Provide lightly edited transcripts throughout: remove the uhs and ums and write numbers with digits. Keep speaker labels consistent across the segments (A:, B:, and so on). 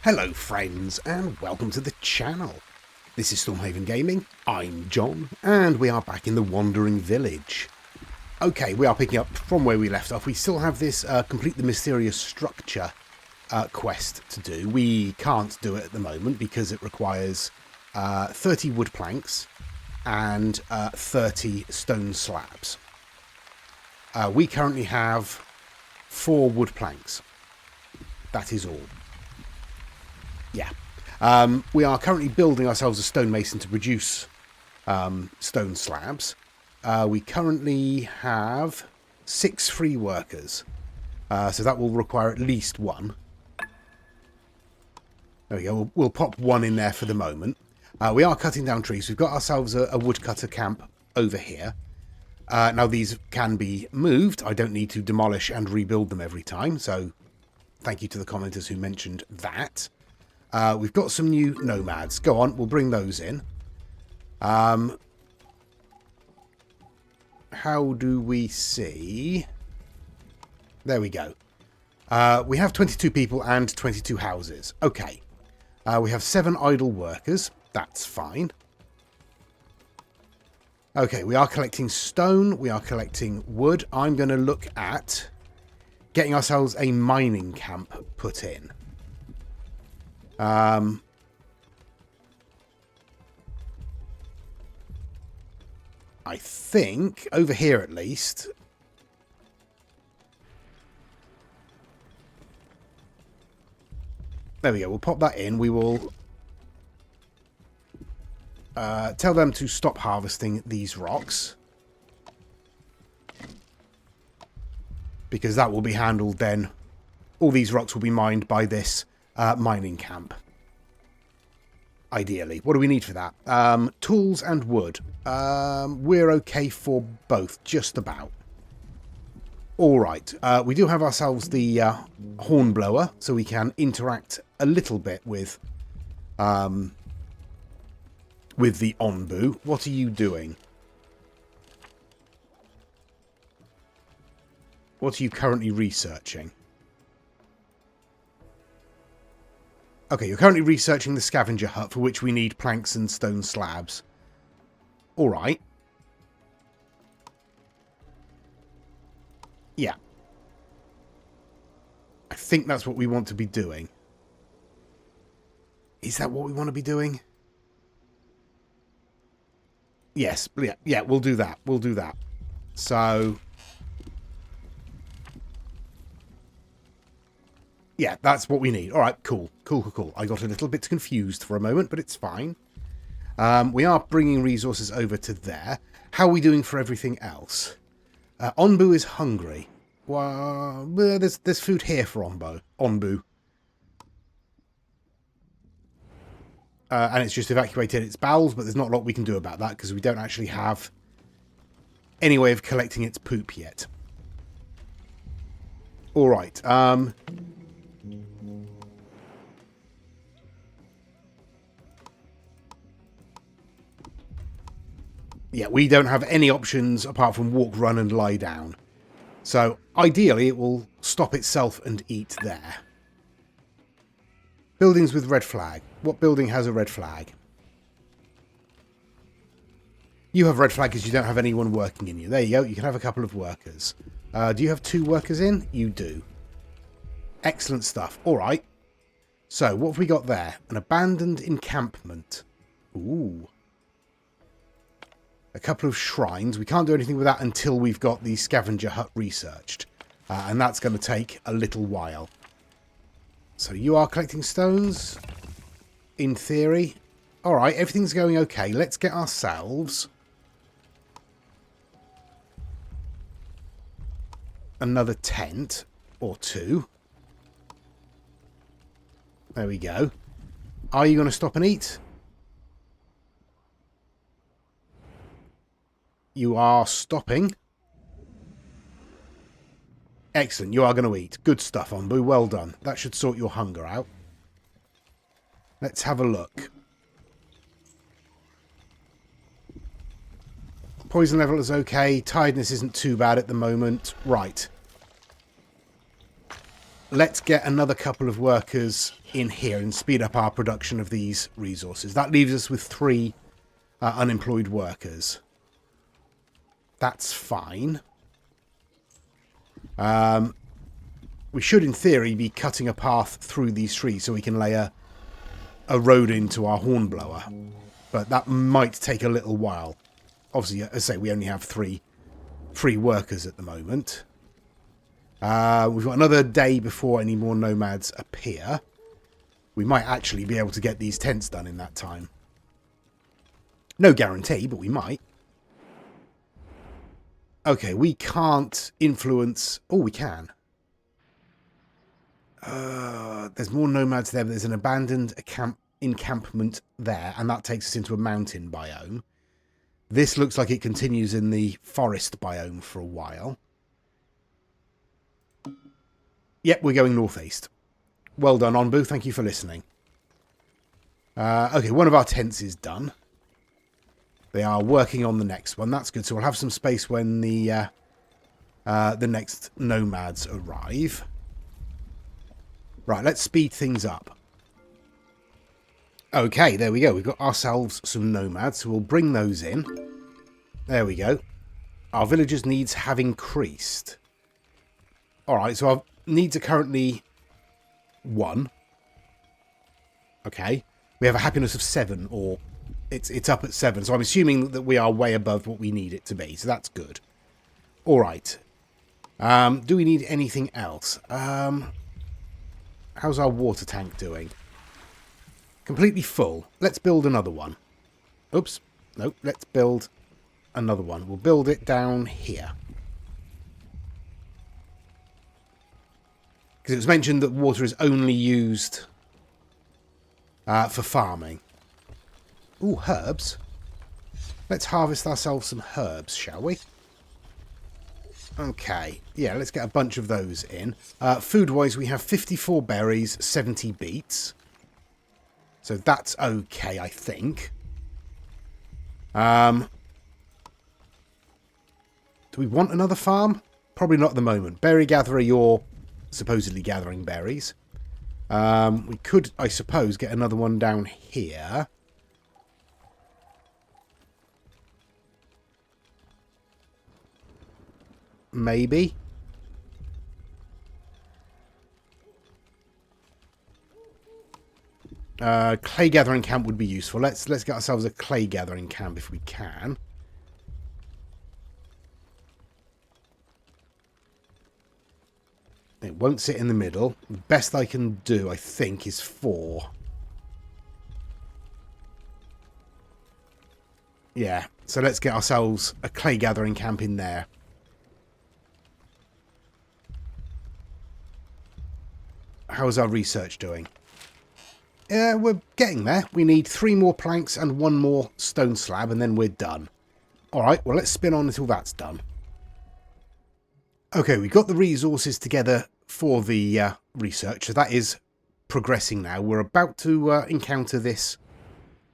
A: Hello friends and welcome to the channel. This is Stormhaven Gaming, I'm John, and we are back in the Wandering Village. Okay, we are picking up from where we left off. We still have this Complete the Mysterious Structure quest to do. We can't do it at the moment because it requires 30 wood planks and 30 stone slabs. We currently have 4 wood planks. That is all. Yeah. We are currently building ourselves a stonemason to produce stone slabs. We currently have 6 free workers. So that will require at least 1. There we go. We'll pop 1 in there for the moment. We are cutting down trees. We've got ourselves a woodcutter camp over here. Now these can be moved. I don't need to demolish and rebuild them every time. So thank you to the commenters who mentioned that. We've got some new nomads. Go on, we'll bring those in. How do we see? There we go. We have 22 people and 22 houses. Okay. We have 7 idle workers. That's fine. Okay, we are collecting stone. We are collecting wood. I'm going to look at getting ourselves a mining camp put in. I think, over here at least, there we go, we'll pop that in. We will tell them to stop harvesting these rocks, because that will be handled then. All these rocks will be mined by this mining camp. Ideally. What do we need for that? Tools and wood. We're okay for both, just about. Alright. We do have ourselves the hornblower, so we can interact a little bit with the Onbu. What are you doing? What are you currently researching? Okay, you're currently researching the scavenger hut, for which we need planks and stone slabs. Alright. Yeah. I think that's what we want to be doing. Is that what we want to be doing? Yes, yeah, we'll do that. We'll do that. So yeah, that's what we need. All right, cool. Cool. I got a little bit confused for a moment, but it's fine. We are bringing resources over to there. How are we doing for everything else? Onbu is hungry. Well, there's food here for Onbu. And it's just evacuated its bowels, but there's not a lot we can do about that because we don't actually have any way of collecting its poop yet. All right. Yeah, we don't have any options apart from walk, run, and lie down. So, ideally, it will stop itself and eat there. Buildings with red flag. What building has a red flag? You have red flag because you don't have anyone working in you. There you go. You can have a couple of workers. Do you have 2 workers in? You do. Excellent stuff. All right. So, what have we got there? An abandoned encampment. Ooh. A couple of shrines. We can't do anything with that until we've got the scavenger hut researched. And that's going to take a little while. So you are collecting stones, in theory. Alright, everything's going okay. Let's get ourselves another tent or 2. There we go. Are you going to stop and eat? You are stopping. Excellent. You are going to eat. Good stuff, Onbu. Well done. That should sort your hunger out. Let's have a look. Poison level is okay. Tiredness isn't too bad at the moment. Right. let's get another couple of workers in here and speed up our production of these resources. That leaves us with 3 unemployed workers. That's fine. We should, in theory, be cutting a path through these trees so we can lay a road into our hornblower. But that might take a little while. Obviously, as I say, we only have 3 workers at the moment. We've got another day before any more nomads appear. We might actually be able to get these tents done in that time. No guarantee, but we might. Okay, we can't influence... Oh, we can. There's more nomads there, but there's an abandoned encampment there, and that takes us into a mountain biome. This looks like it continues in the forest biome for a while. Yep, we're going northeast. Well done, Onbu. Thank you for listening. Okay, one of our tents is done. They are working on the next one. That's good. So we'll have some space when the next nomads arrive. Right, let's speed things up. Okay, there we go. We've got ourselves some nomads, so we'll bring those in. There we go. Our villagers' needs have increased. Alright, so our needs are currently 1. Okay. We have a happiness of 7, or it's up at 7. So I'm assuming that we are way above what we need it to be. So that's good. Alright. Do we need anything else? How's our water tank doing? Completely full. Let's build another one. Oops. Nope. Let's build another one. We'll build it down here. Because it was mentioned that water is only used for farming. Ooh, herbs. Let's harvest ourselves some herbs, shall we? Okay. Yeah, let's get a bunch of those in. Food-wise, we have 54 berries, 70 beets. So that's okay, I think. Do we want another farm? Probably not at the moment. Berry gatherer, you're supposedly gathering berries. We could, I suppose, get another one down here. Maybe. Clay gathering camp would be useful. Let's get ourselves a clay gathering camp if we can. It won't sit in the middle. The best I can do, I think, is 4. Yeah, so let's get ourselves a clay gathering camp in there. How's our research doing? Yeah, we're getting there. We need 3 more planks and 1 more stone slab, and then we're done. Alright, well, let's spin on until that's done. Okay, we've got the resources together for the research, so that is progressing now. We're about to encounter this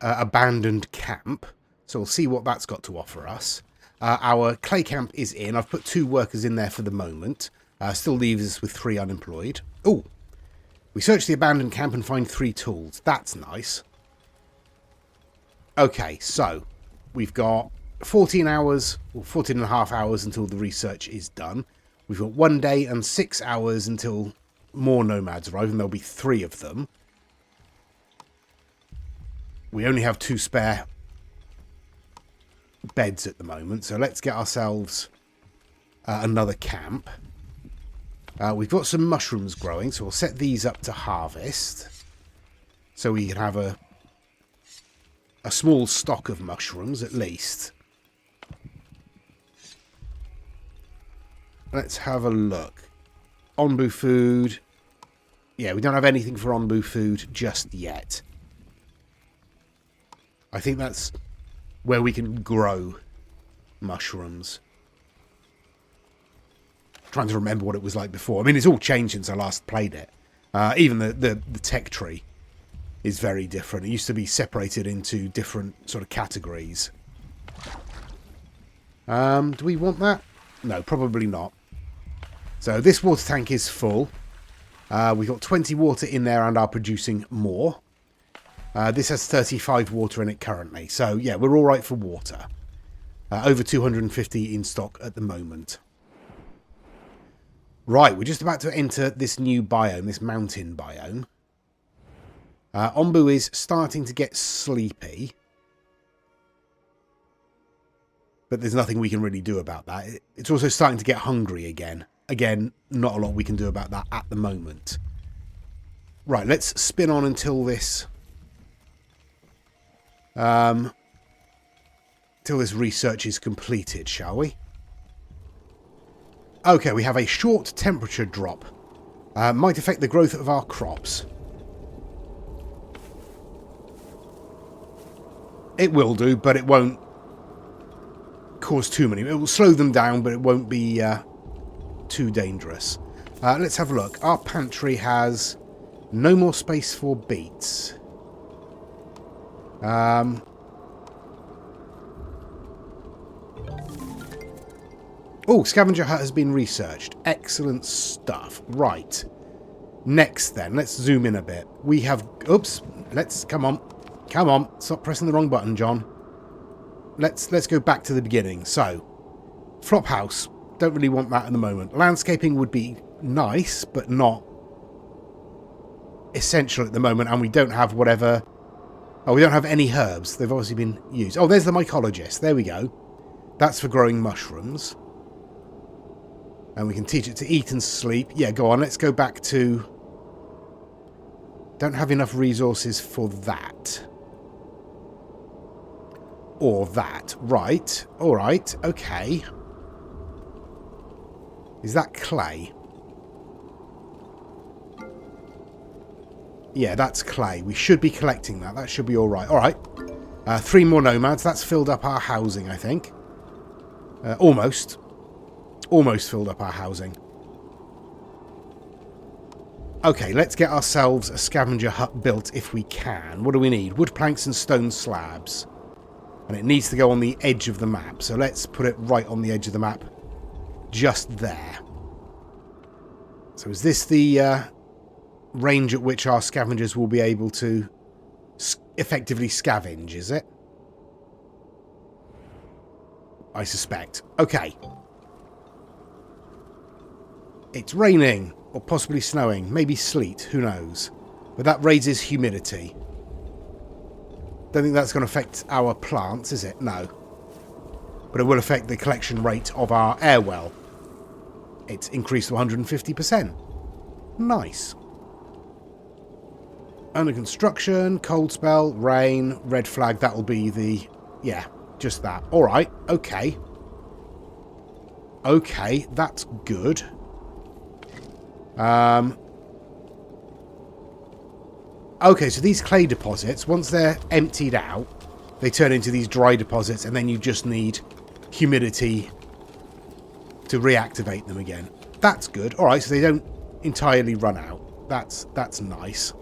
A: abandoned camp, so we'll see what that's got to offer us. Our clay camp is in. I've put 2 workers in there for the moment. Still leaves us with 3 unemployed. Oh, we search the abandoned camp and find 3 tools. That's nice. Okay, so we've got 14 hours, or 14 and a half hours until the research is done. We've got 1 day and 6 hours until more nomads arrive, and there'll be 3 of them. We only have 2 spare beds at the moment, so let's get ourselves another camp. We've got some mushrooms growing, so we'll set these up to harvest. So we can have a small stock of mushrooms at least. Let's have a look. Onbu food. Yeah, we don't have anything for Onbu food just yet. I think that's where we can grow mushrooms. Trying to remember what it was like before. I mean, it's all changed since I last played it. Even the tech tree is very different. It used to be separated into different sort of categories. Do we want that? No, probably not. So this water tank is full. We've got 20 water in there and are producing more. This has 35 water in it currently. So, yeah, we're all right for water. Over 250 in stock at the moment. Right, we're just about to enter this new biome, this mountain biome. Onbu is starting to get sleepy. But there's nothing we can really do about that. It's also starting to get hungry again. Again, not a lot we can do about that at the moment. Right, let's spin on until this... till this research is completed, shall we? Okay, we have a short temperature drop. Might affect the growth of our crops. It will do, but it won't cause too many. It will slow them down, but it won't be too dangerous. Let's have a look. Our pantry has no more space for beets. Oh, scavenger hut has been researched. Excellent stuff. Right. Next then, let's zoom in a bit. We have... Oops. Let's... Come on. Come on. Stop pressing the wrong button, John. Let's go back to the beginning. So, flop house. Don't really want that at the moment. Landscaping would be nice, but not essential at the moment. And we don't have whatever... Oh, we don't have any herbs. They've obviously been used. Oh, there's the mycologist. There we go. That's for growing mushrooms. And we can teach it to eat and sleep. Yeah, go on. Let's go back to... Don't have enough resources for that. Or that. Right. All right. Okay. Is that clay? Yeah, that's clay. We should be collecting that. That should be all right. All right. 3 more nomads. That's filled up our housing, I think. Almost. Almost filled up our housing. Okay, let's get ourselves a scavenger hut built if we can. What do we need? Wood planks and stone slabs. And it needs to go on the edge of the map. So let's put it right on the edge of the map. Just there. So is this the range at which our scavengers will be able to effectively scavenge, is it? I suspect. Okay. It's raining. Or possibly snowing. Maybe sleet. Who knows? But that raises humidity. Don't think that's going to affect our plants, is it? No. But it will affect the collection rate of our air well. It's increased to 150%. Nice. Under construction, cold spell, rain, red flag. That'll be the... Yeah, just that. Alright, okay. Okay, that's good. Okay, so these clay deposits, once they're emptied out, they turn into these dry deposits, and then you just need humidity to reactivate them again. That's good. All right, so they don't entirely run out. That's nice.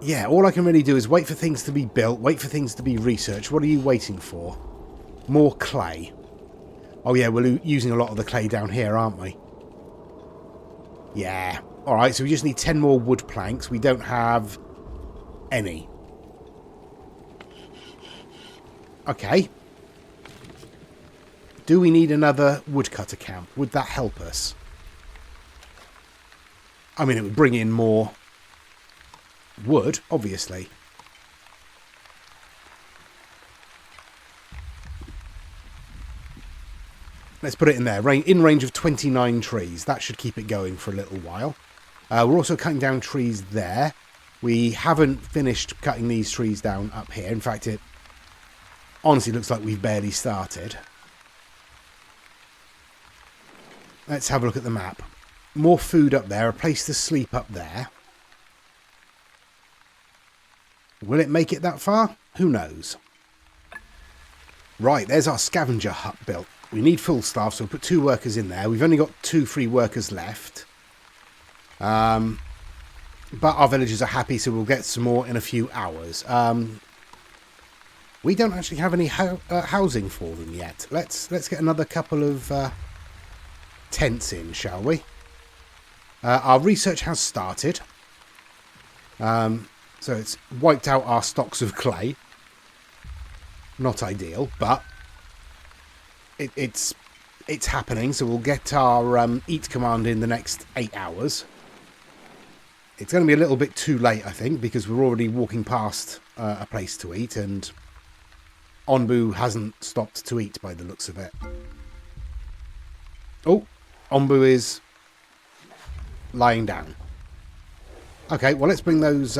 A: Yeah, all I can really do is wait for things to be built, wait for things to be researched. What are you waiting for? More clay. Oh yeah, we're using a lot of the clay down here, aren't we? Yeah. Alright, so we just need 10 more wood planks. We don't have any. Okay. Do we need another woodcutter camp? Would that help us? I mean, it would bring in more wood, obviously. Let's put it in there. In range of 29 trees. That should keep it going for a little while. We're also cutting down trees there. We haven't finished cutting these trees down up here. In fact, it honestly looks like we've barely started. Let's have a look at the map. More food up there. A place to sleep up there. Will it make it that far? Who knows? Right, there's our scavenger hut built. We need full staff, so we'll put 2 workers in there. We've only got 2 free workers left. But our villagers are happy, so we'll get some more in a few hours. We don't actually have any housing for them yet. Let's get another couple of tents in, shall we? Our research has started. So it's wiped out our stocks of clay. Not ideal, but it's happening. So we'll get our eat command in the next 8 hours. It's going to be a little bit too late, I think, because we're already walking past a place to eat, and Onbu hasn't stopped to eat by the looks of it. Oh, Onbu is lying down. Okay, well, let's bring those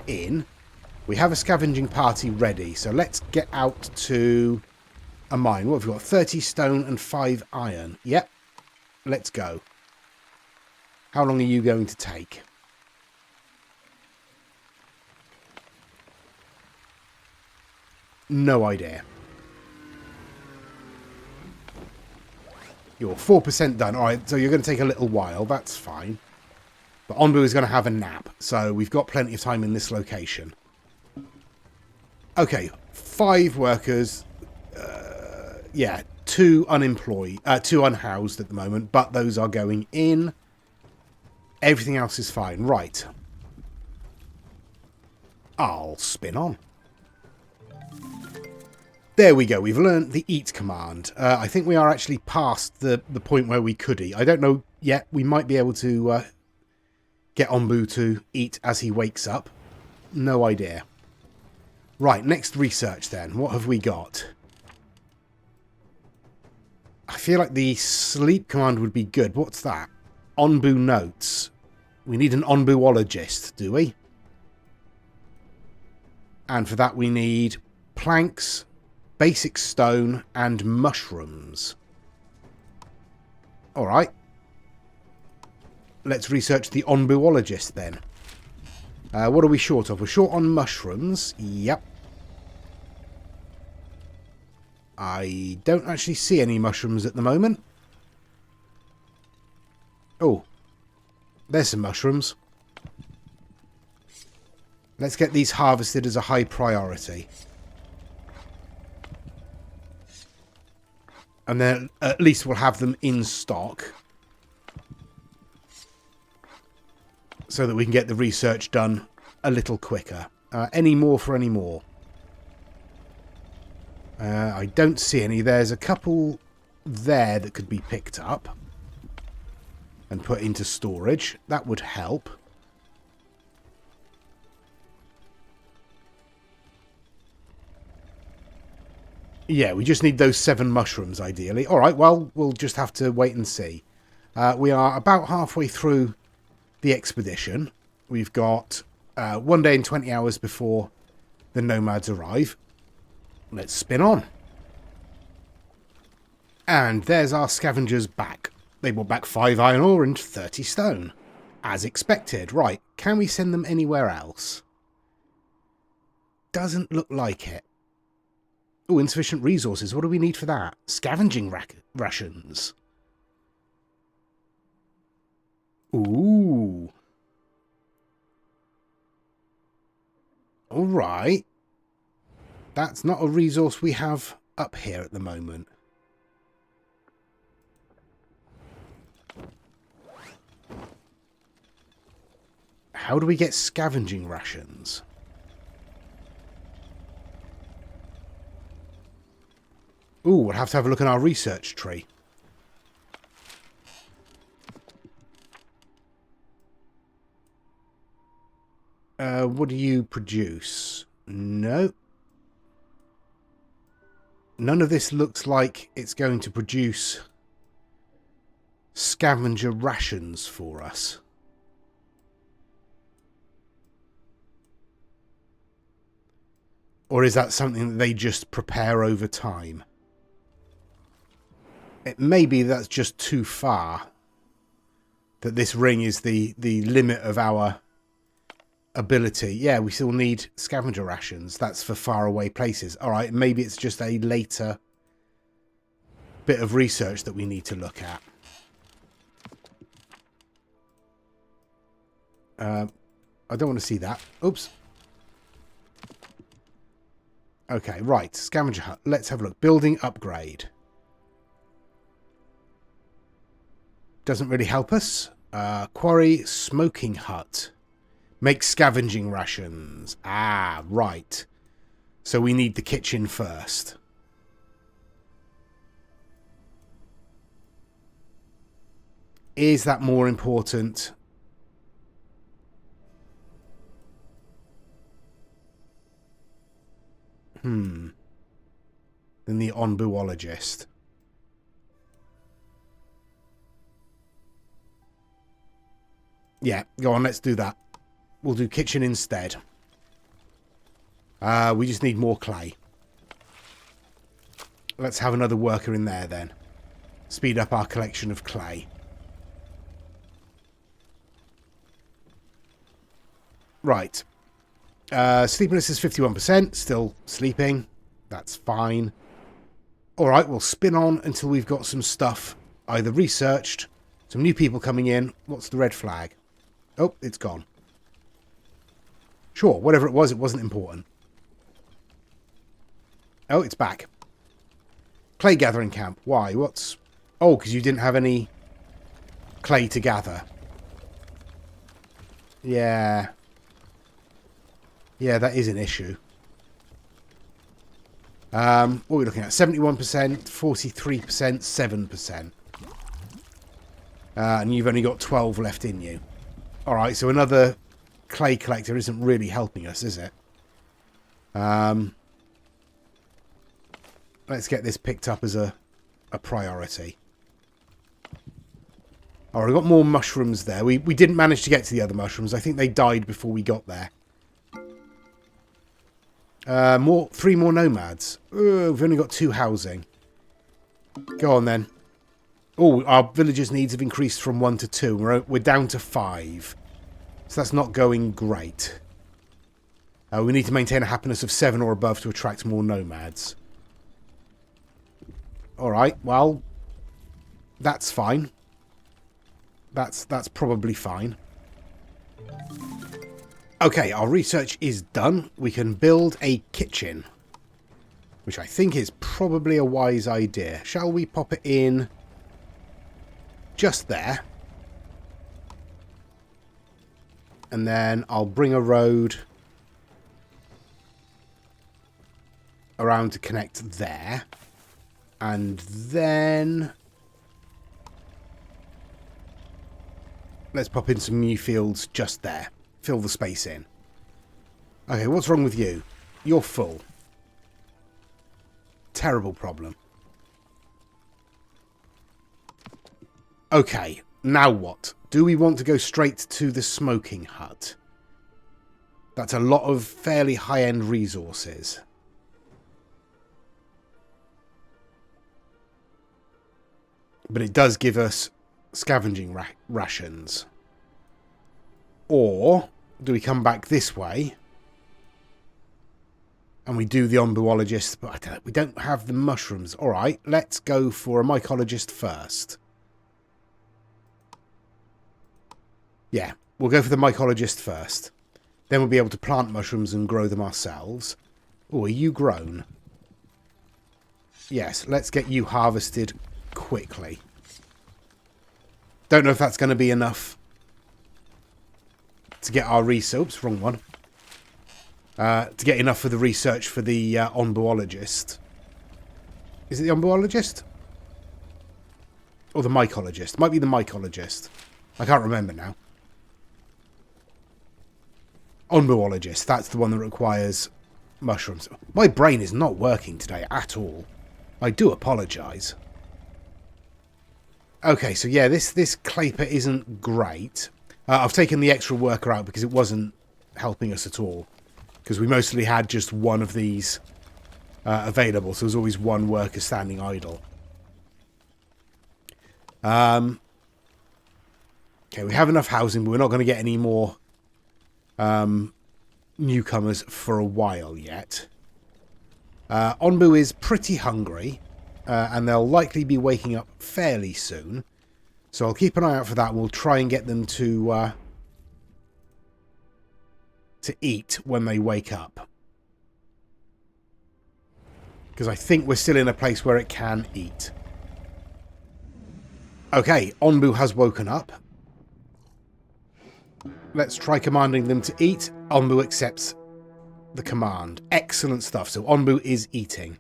A: in. We have a scavenging party ready, so let's get out to a mine. What have we got? 30 stone and 5 iron. Yep, let's go. How long are you going to take? No idea. You're 4% done. Alright, so you're going to take a little while. That's fine. But Onbu is going to have a nap, so we've got plenty of time in this location. Okay, 5 workers. Yeah, 2 unemployed, 2 unhoused at the moment, but those are going in. Everything else is fine. Right. I'll spin on. There we go. We've learned the eat command. I think we are actually past the point where we could eat. I don't know yet. We might be able to get Onbu to eat as he wakes up. No idea. Right, next research then. What have we got? I feel like the sleep command would be good. What's that? Onbu notes. We need an Onbuologist, do we? And for that we need planks, basic stone, and mushrooms. Alright. Let's research the Onbuologist then. What are we short of? We're short on mushrooms. Yep. I don't actually see any mushrooms at the moment. Oh. There's some mushrooms. Let's get these harvested as a high priority. And then at least we'll have them in stock. So that we can get the research done a little quicker. Any more for any more? I don't see any. There's a couple there that could be picked up and put into storage. That would help. Yeah, we just need those 7 mushrooms, ideally. Alright, well, we'll just have to wait and see. We are about halfway through the expedition. We've got 1 day and 20 hours before the nomads arrive. Let's spin on. And there's our scavengers back. They brought back 5 iron ore and 30 stone. As expected. Right, can we send them anywhere else? Doesn't look like it. Oh, insufficient resources. What do we need for that? Scavenging rations. Ooh. Alright. That's not a resource we have up here at the moment. How do we get scavenging rations? Ooh, we'll have to have a look at our research tree. What do you produce? No. None of this looks like it's going to produce scavenger rations for us. Or is that something that they just prepare over time? It may be that's just too far. That this ring is the limit of our ability. Yeah, we still need scavenger rations. That's for far away places. Alright, maybe it's just a later bit of research that we need to look at. I don't want to see that. Oops. Okay, right. Scavenger hut. Let's have a look. Building upgrade. Doesn't really help us. Quarry, smoking hut. Make scavenging rations. Ah, right. So we need the kitchen first. Is that more important? Than the onbuologist. Yeah, go on, let's do that. We'll do kitchen instead. We just need more clay. Let's have another worker in there then. Speed up our collection of clay. Right. Sleepiness is 51%. Still sleeping. That's fine. Alright, we'll spin on until we've got some stuff either researched, some new people coming in. What's the red flag? Oh, it's gone. Sure, whatever it wasn't important. Oh, it's back. Clay gathering camp. Why? What's... Oh, because you didn't have any clay to gather. Yeah. Yeah, that is an issue. What are we looking at? 71%, 43%, 7%. And you've only got 12 left in you. Alright, so another clay collector isn't really helping us, is it? Let's get this picked up as a priority. Alright, we've got more mushrooms there. We didn't manage to get to the other mushrooms. I think they died before we got there. 3 more nomads. We've only got 2 housing. Go on then. Oh, our villagers' needs have increased from 1 to 2. We're down to 5. So that's not going great. We need to maintain a happiness of 7 or above to attract more nomads. Alright, well, that's fine. That's probably fine. Okay, our research is done. We can build a kitchen, which I think is probably a wise idea. Shall we pop it in just there? And then I'll bring a road around to connect there. And then let's pop in some new fields just there. Fill the space in. Okay, what's wrong with you? You're full. Terrible problem. Okay, now what? Do we want to go straight to the smoking hut? That's a lot of fairly high-end resources. But it does give us scavenging rations. Or do we come back this way and we do the onbuologist? But I don't know, we don't have the mushrooms. All right, let's go for a mycologist first. Yeah, we'll go for the mycologist first. Then we'll be able to plant mushrooms and grow them ourselves. Oh, are you grown? Yes, let's get you harvested quickly. Don't know if that's going to be enough to get our research. Wrong one. To get enough for the research for the onbuologist. Is it the onbuologist? Or the mycologist? Might be the mycologist. I can't remember now. Onbuologist. That's the one that requires mushrooms. My brain is not working today at all. I do apologise. Okay, so yeah, this claper isn't great. I've taken the extra worker out because it wasn't helping us at all. Because we mostly had just one of these available. So there's always one worker standing idle. Okay, we have enough housing, but we're not going to get any more newcomers for a while yet. Onbu is pretty hungry. And they'll likely be waking up fairly soon. So I'll keep an eye out for that. We'll try and get them to eat when they wake up. Because I think we're still in a place where it can eat. Okay, Onbu has woken up. Let's try commanding them to eat. Onbu accepts the command. Excellent stuff. So Onbu is eating.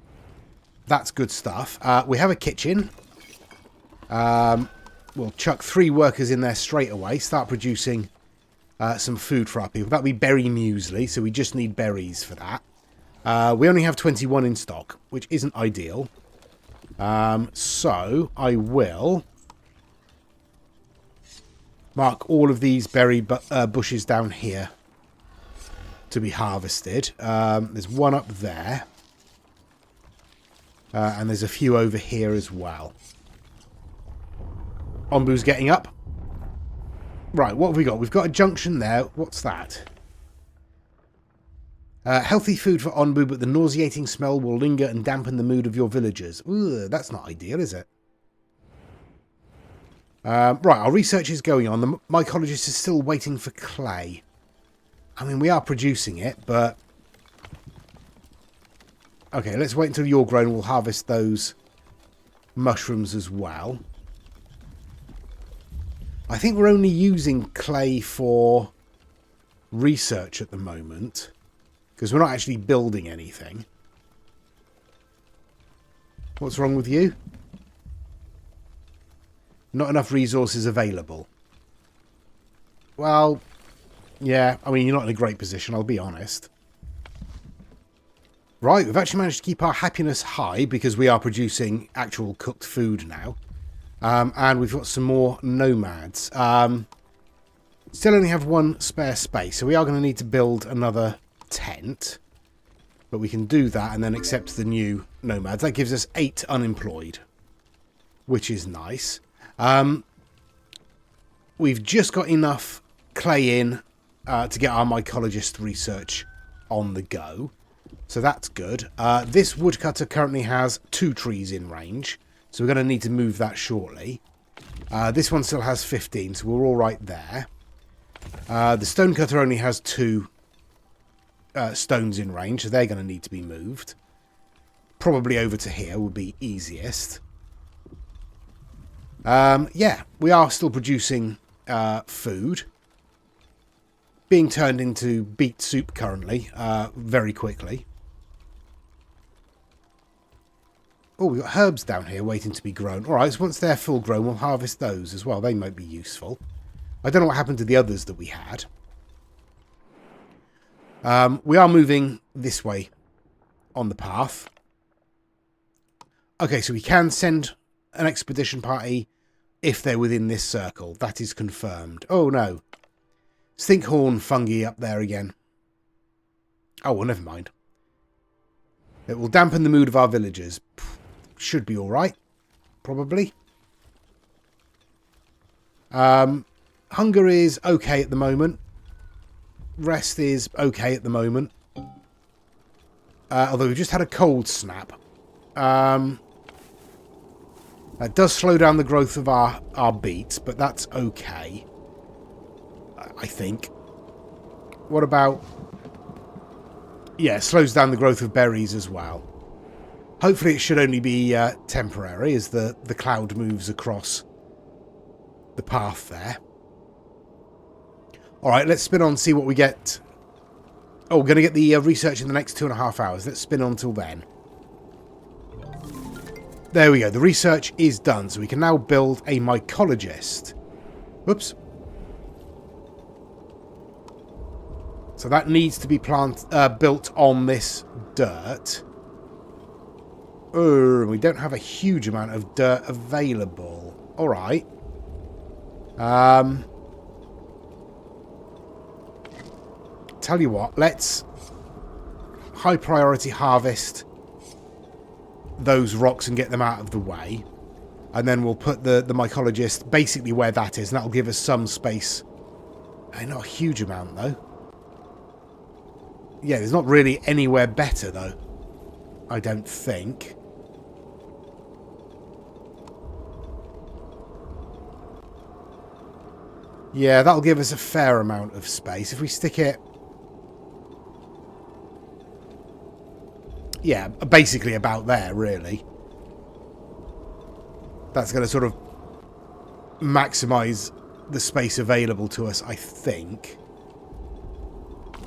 A: That's good stuff. We have a kitchen. We'll chuck 3 workers in there straight away. Start producing some food for our people. That'll be berry muesli, so we just need berries for that. We only have 21 in stock, which isn't ideal. So I will mark all of these berry bushes down here to be harvested. There's one up there. And there's a few over here as well. Onbu's getting up. Right, what have we got? We've got a junction there. What's that? Healthy food for Onbu, but the nauseating smell will linger and dampen the mood of your villagers. Ooh, that's not ideal, is it? Right, our research is going on. The mycologist is still waiting for clay. I mean, we are producing it, but... Okay, let's wait until you're grown. We'll harvest those mushrooms as well. I think we're only using clay for research at the moment, because we're not actually building anything. What's wrong with you? Not enough resources available. Well, yeah, I mean, you're not in a great position, I'll be honest. Right, we've actually managed to keep our happiness high because we are producing actual cooked food now. And we've got some more nomads. Still only have 1 spare space, so we are going to need to build another tent. But we can do that and then accept the new nomads. That gives us 8 unemployed, which is nice. We've just got enough clay in to get our mycologist research on the go. So that's good. This woodcutter currently has 2 trees in range. So we're going to need to move that shortly. This one still has 15, so we're all right there. The stonecutter only has 2 stones in range, so they're going to need to be moved. Probably over to here would be easiest. Yeah, we are still producing food. Being turned into beet soup currently, very quickly. Oh, we've got herbs down here waiting to be grown. Alright, so once they're full grown, we'll harvest those as well. They might be useful. I don't know what happened to the others that we had. We are moving this way on the path. Okay, so we can send an expedition party if they're within this circle. That is confirmed. Oh, no. Stinkhorn fungi up there again. Oh, well, never mind. It will dampen the mood of our villagers. Should be alright. Probably. Hunger is okay at the moment. Rest is okay at the moment. Although we've just had a cold snap. That does slow down the growth of our beets, but that's okay. I think. What about... Yeah, it slows down the growth of berries as well. Hopefully it should only be temporary as the cloud moves across the path there. Alright, let's spin on and see what we get. Oh, we're going to get the research in the next 2.5 hours. Let's spin on till then. There we go. The research is done, so we can now build a mycologist. Whoops. So that needs to be built on this dirt. We don't have a huge amount of dirt available. Alright. Tell you what, let's high priority harvest those rocks and get them out of the way. And then we'll put the mycologist basically where that is, and that'll give us some space. Not a huge amount, though. Yeah, there's not really anywhere better, though. I don't think. Yeah, that'll give us a fair amount of space. If we stick it... Yeah, basically about there, really. That's going to sort of maximise the space available to us, I think.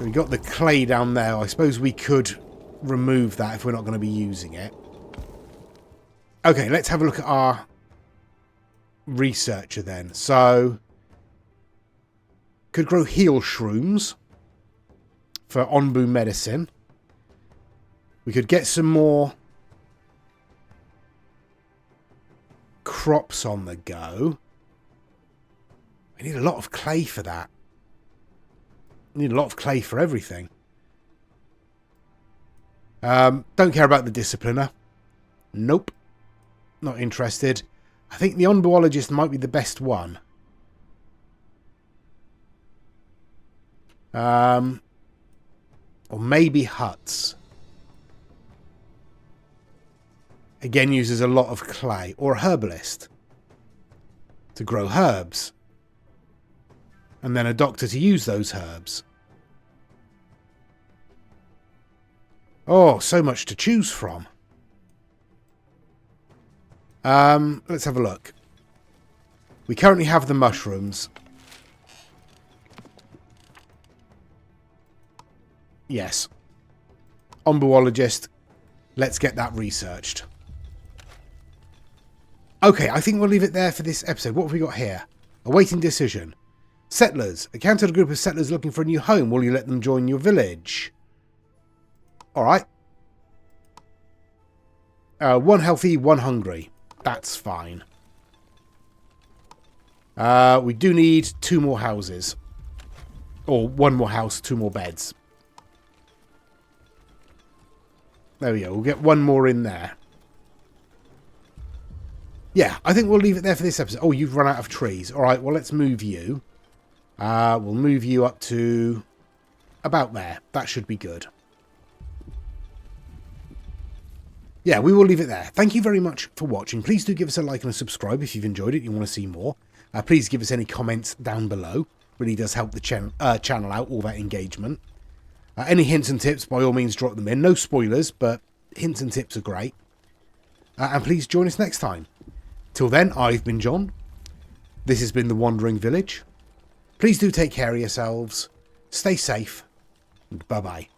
A: We got the clay down there. I suppose we could remove that if we're not going to be using it. Okay, let's have a look at our researcher then. So, could grow heal shrooms for Onbu medicine. We could get some more crops on the go. We need a lot of clay for that. We need a lot of clay for everything. Don't care about the discipliner. Nope. Not interested. I think the onbuologist might be the best one. Or maybe huts. Again, uses a lot of clay. Or a herbalist. To grow herbs. And then a doctor to use those herbs. Oh, so much to choose from. Let's have a look. We currently have the mushrooms. Yes. Onbuologist. Let's get that researched. Okay, I think we'll leave it there for this episode. What have we got here? Awaiting decision. Settlers. Encountered a group of settlers looking for a new home. Will you let them join your village? Alright. One healthy, one hungry. That's fine. We do need 2 more houses. Or 1 more house, 2 more beds. There we go. We'll get 1 more in there. Yeah, I think we'll leave it there for this episode. Oh, you've run out of trees. Alright, well, let's move you. We'll move you up to about there. That should be good. Yeah, we will leave it there. Thank you very much for watching. Please do give us a like and a subscribe if you've enjoyed it and you want to see more. Please give us any comments down below. Really does help the channel out, all that engagement. Any hints and tips, by all means, drop them in. No spoilers, but hints and tips are great. And please join us next time. Till then, I've been John. This has been The Wandering Village. Please do take care of yourselves. Stay safe. And bye-bye.